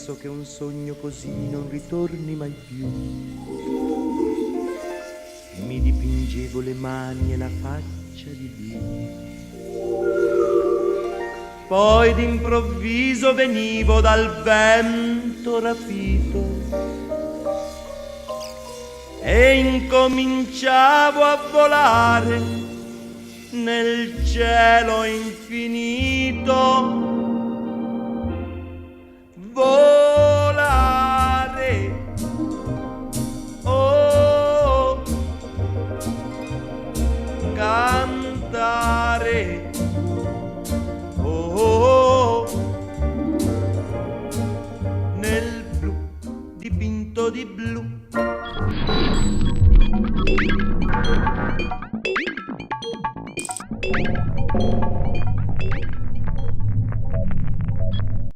penso che un sogno così non ritorni mai più. Mi dipingevo le mani e la faccia di blu. Poi d'improvviso venivo dal vento rapito e incominciavo a volare nel cielo infinito. Volare, oh, cantare, oh, nel blu dipinto di blu.